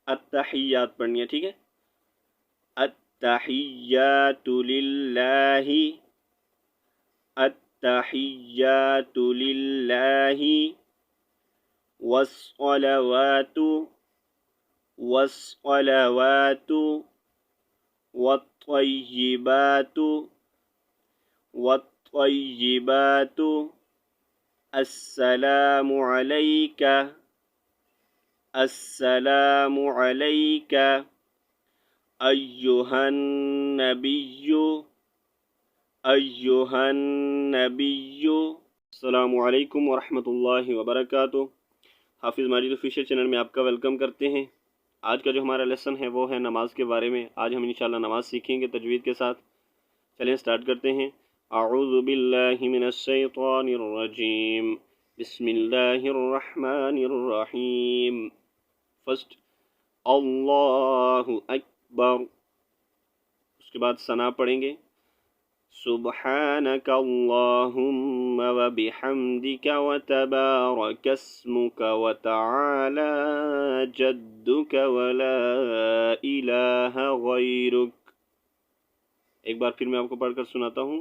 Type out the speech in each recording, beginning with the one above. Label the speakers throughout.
Speaker 1: अत्तहियात पढ़नी है, ठीक है। अत्तहियातु लिल्लाहि, अत्तहियातु लिल्लाहि, वस्सलवातु, वस्सलवातु, वत्तय्यिबातु, वत्तय्यिबातु, अस्सलामु अलैका, अस्सलामु अलैका, अय्युहन नबिय्यु, अय्युहन नबिय्यु। अस्सलामु अलैकुम वरहमतुल्लाहि वबरकातुहू। हाफिज़ माजिद ऑफिशियल चैनल में आपका वेलकम करते हैं। आज का जो हमारा लेसन है वो है नमाज के बारे में। आज हम इंशाल्लाह नमाज सीखेंगे तजवीद के साथ। चलें स्टार्ट करते हैं। अऊज़ु बिल्लाहि मिनश शैतानिर रजीम, बिस्मिल्लाहिर रहमानिर रहीम। फर्स्ट अल्लाहु अकबर, उसके बाद सना पढ़ेंगे। सुब्हानक अल्लाहुम्मा व बिहम्दिका व तबारक अस्मुक व तआला जद्दुक व ला इलाहा गैरुक। एक बार फिर मैं आपको पढ़कर सुनाता हूँ।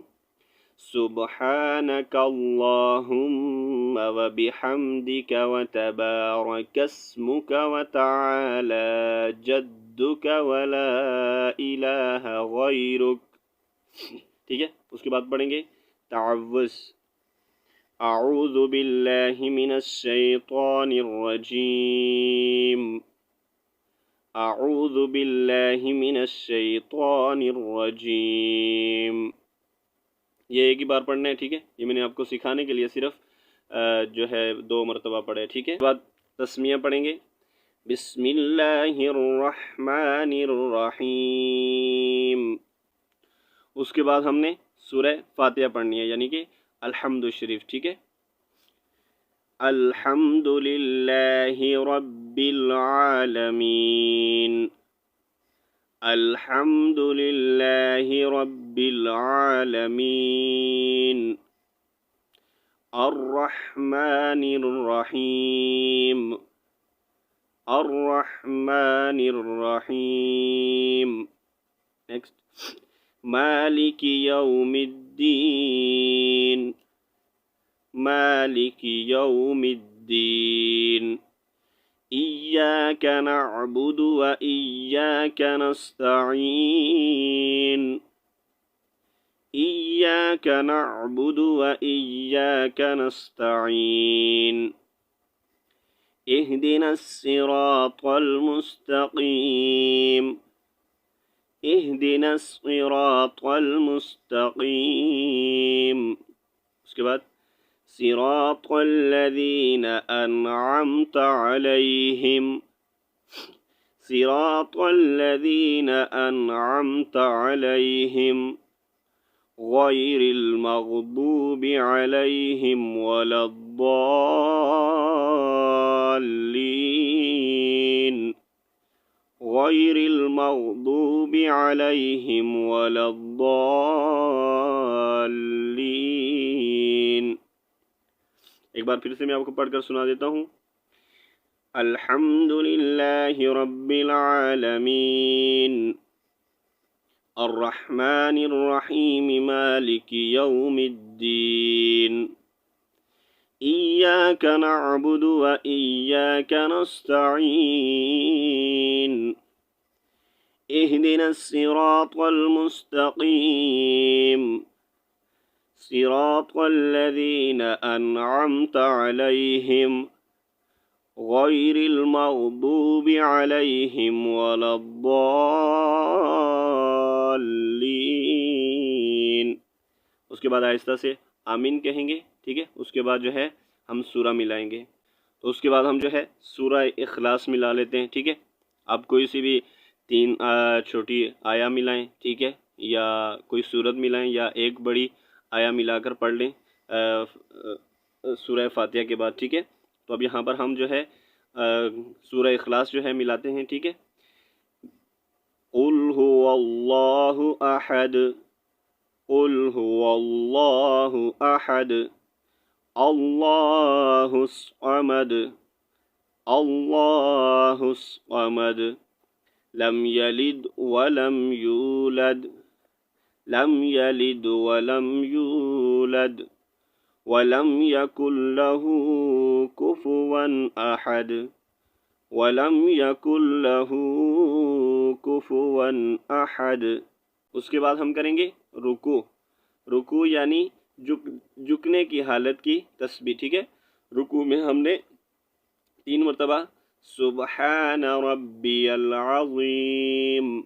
Speaker 1: सुब्हानक अल्लाहुम्मा व बिहम्दिका व तबारक अस्मुक व तआला जद्दुक व ला इलाहा गैरुक। ठीक है, उसके बाद पढ़ेंगे तअव्वुज़। अऊज़ु बिल्लाहि मिनश शैतानिर रजीम, अऊज़ु बिल्लाहि मिनश शैतानिर रजीम। ये एक ही बार पढ़ना है, ठीक है। ये मैंने आपको सिखाने के लिए सिर्फ जो है 2 मरतबा पढ़े, ठीक है। उसके बाद तस्मिया पढ़ेंगे। बिस्मिल्लाहिर रहमानिर रहीम। उसके बाद हमने सूरह फातिहा पढ़नी है, यानी कि अल्हम्दु शरीफ, ठीक है। अल्हम्दुलिल्लाहि रब्बिल आलमीन, अल्हम्दुलिल्लाहि रब्बिल आलमीन, अर्रहमानिर रहीम, अर्रहमानिर रहीम। नेक्स्ट मालिक यौमिद्दीन, मालिक यौमिद्दीन। इय्याक नअबुदु व इय्याक नस्तईन, इय्याक नअबुदु व इय्याक नस्तईन। इहदिनस सिरातल मुस्तकीम, इहदिनस सिरातल मुस्तकीम। उसके बाद सिरातल लज़ीना अनअमत अलैहिम, सिरातल लज़ीना अनअमत अलैहिम गैरिल मग़दूबि अलैहिम वलद्दाल्लीन, गैरिल मग़दूबि अलैहिम वलद्दाल्लीन। एक बार फिर से मैं आपको पढ़कर सुना देता हूँ। अल्हम्दुलिल्लाहि रब्बिल आलमीन, अर्रहमानिर रहीम, मालिकि यौमिद्दीन। इय्याक नअबुदु व इय्याक नस्तईन, इहदिनस सिरातल मुस्तकीम, सिरातल लज़ीना अनअमत अलैहिम गैरिल मग़दूबि अलैहिम वलद्दाल्लीन। उसके बाद आहिस्ता से आमीन कहेंगे, ठीक है। उसके बाद जो है हम सूरा मिलाएंगे। तो उसके बाद हम जो है सूरा इखलास मिला लेते हैं, ठीक है। आप कोई सी भी 3 छोटी आया मिलाएं, ठीक है, या कोई सूरत मिलाएं, या एक बड़ी आया मिलाकर पढ़ लें सूरह फातिहा के बाद, ठीक है। तो अब यहाँ पर हम जो है सूरह इखलास जो है मिलाते हैं, ठीक है। क़ुल हुवल्लाहु अहद, क़ुल हुवल्लाहु अहद, अल्लाहुस समद, अल्लाहुस समद, लम यलिद वलम यूलद, लम यलिद वलम यूलद, वलम यकुल लहू कुफुवन अहद, वलम यकुल लहू कुफुवन अहद। उसके बाद हम करेंगे रुकू। रुकू यानी झुकने की हालत की तस्बीह, ठीक है। रुकू में हमने 3 मरतबा सुबहान रब्बियल अज़ीम,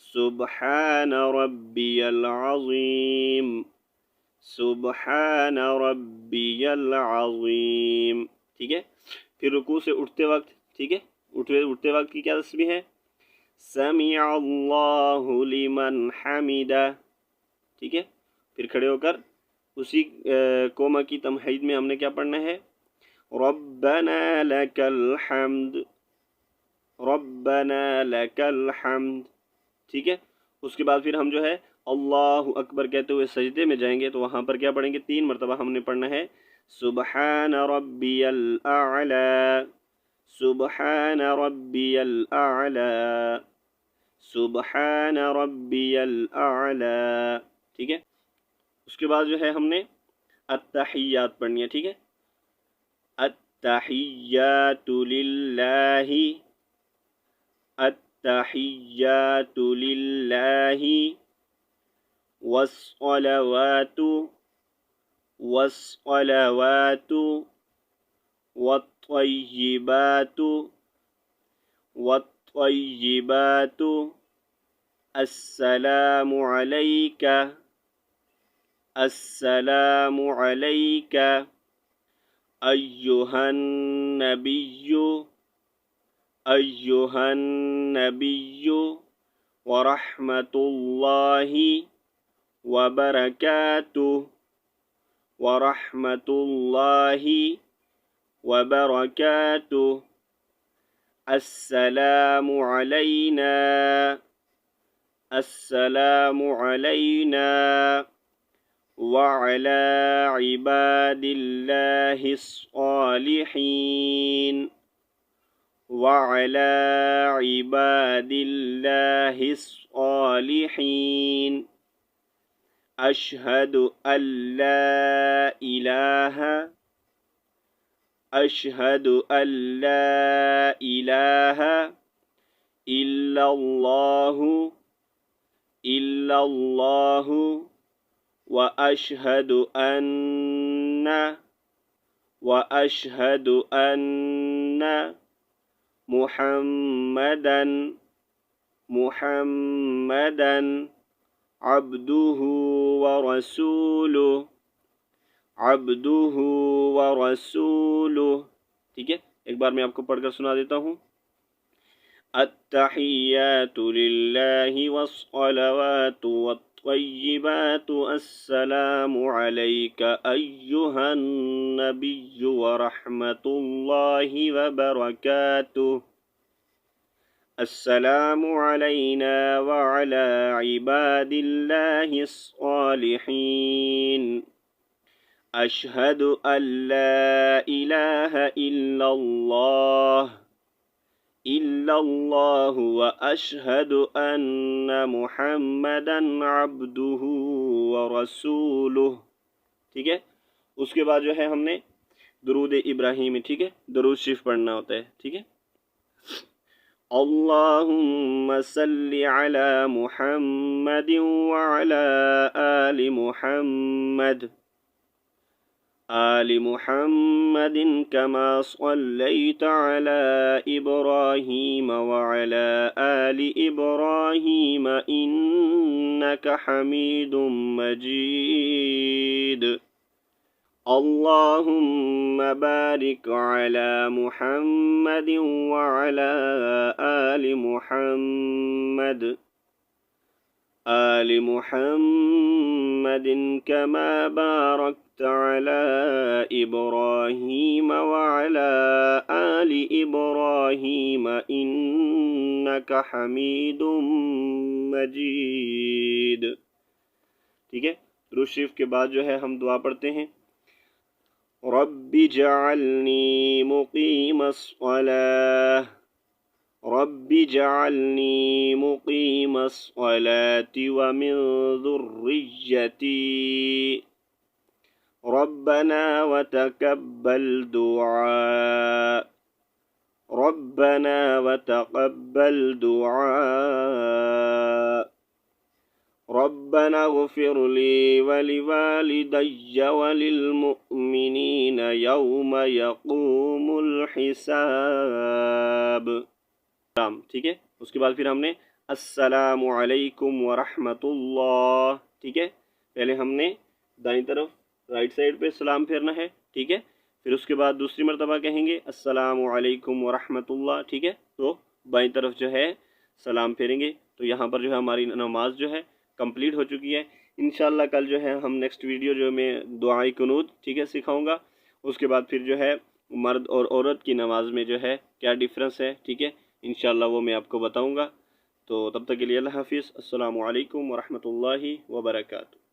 Speaker 1: सुबहान रब्बियल अज़ीम, सुबहान रब्बियल अज़ीम, ठीक है। फिर रुकू से उठते वक्त, ठीक है, उठते वक्त की क्या तस्बीह है? समिअ अल्लाहु लिमन हमिदा, ठीक है। फिर खड़े होकर उसी कोमा की तमहीद में हमने क्या पढ़ना है? रब्बना लकल हम्द, रब्बना लकल हम्द, ठीक है। उसके बाद फिर हम जो है अल्लाहु अकबर कहते हुए सजदे में जाएंगे, तो वहाँ पर क्या पढ़ेंगे? 3 मरतबा हमने पढ़ना है सुबहान रब्बियल आला, सुबहान रब्बियल आला, सुबहान रब्बियल आला, ठीक है। उसके बाद जो है हमने अत्तहियात पढ़नी है, ठीक है। अत्तहियातु लिल्लाहि, अत्तहियातु लिल्लाहि, वस्सलवातु, वस्सलवातु, वत्तय्यिबातु, वत्तय्यिबातु, अस्सलामु अलैका, अस्सलामु अलैका, अय्युहन नबिय्यु, अय्युहन नबिय्यु, व रहमतुल्लाहि व बरकातुहु, व रहमतुल्लाहि व बरकातुहु, अस्सलामु अलैना, अस्सलामु अलैना, व अला इबादिल्लाहिस सालिहीन, व अला इबादिल्लाहिस सालिहीन, अशहदु अल्ला इलाहा, अशहदु अल्ला इलाहा इल्लल्लाहु, इल्लल्लाहु, व अशहदु अन्ना, व अशहदु अन्ना मुहम्मदन, मुहम्मदन अब्दुहु व रसूलुहु, अब्दुहु व रसूलुहु, ठीक है। एक बार मैं आपको पढ़कर सुना देता हूँ। अत्तहियातु लिल्लाहि वस्सलवातु वत्तय्यिबातु, अस्सलामु अलैका अय्युहन नबिय्यु व रहमतुल्लाहि व बरकातुहु, अस्सलामु अलैना व अला इबादिल्लाहिस सालिहीन, अशहदु अल्ला इलाहा इल्लल्लाह, इल्लल्लाहु, व अशहदु अन्ना मुहम्मदन अब्दुहु व रसूलुहु, ठीक है। उसके बाद जो है हमने दुरूद इब्राहिमी, ठीक है, दुरूद शरीफ पढ़ना होता है, ठीक है। अल्लाहुम्मा सल्लि अला मुहम्मदिन व अला आलि मुहम्मद, आलि मुहम्मदिन कमा सल्लैत अला इब्राहीम व अला आलि इब्राहीम इन्नका हमीदुम मजीद। अल्लाहुम्मा बारिक अला मुहम्मदिन व अला आलि मुहम्मद, आलि मुहम्मदिन कमा बारकत अला इब्राहीम व अला आलि इब्राहीम इन्नका हमीदुम मजीद, ठीक है। दुरूद शरीफ के बाद जो है हम दुआ पढ़ते हैं। रब्बि जअलनी मुकीमस्सलाह, रब्बि जअलनी मुकीमस्सलाति व मिन ज़ुर्रिय्यती, रब्बना व तक़ब्बल दुआ, रब्बना व तक़ब्बल दुआ, रब्बना इग़फ़िर ली व लिवालिदैय व लिलमुअ्मिनीन यौम यक़ूमुल हिसाब। ठीक है, उसके बाद फिर हमने अस्सलामु अलैकुम व रहमतुल्लाह। ठीक है, पहले हमने दाईं तरफ राइट साइड पे सलाम फेरना है। ठीक है, फिर उसके बाद दूसरी मरतबा कहेंगे अस्सलामु अलैकुम व रहमतुल्लाह। ठीक है, तो बाईं तरफ जो है सलाम फेरेंगे। तो यहाँ पर जो है हमारी नमाज जो है कंप्लीट हो चुकी है। इंशाल्लाह कल जो है हम नेक्स्ट वीडियो जो मैं दुआए कुनूत, ठीक है, सिखाऊंगा। उसके बाद फिर जो है मर्द और औरत की नमाज में जो है क्या डिफरेंस है, ठीक है, इंशाल्लाह वो मैं आपको बताऊंगा। तो तब तक के लिए अल्लाह हाफिज़। अस्सलामु अलैकुम व रहमतुल्लाहि व बरकातुहू।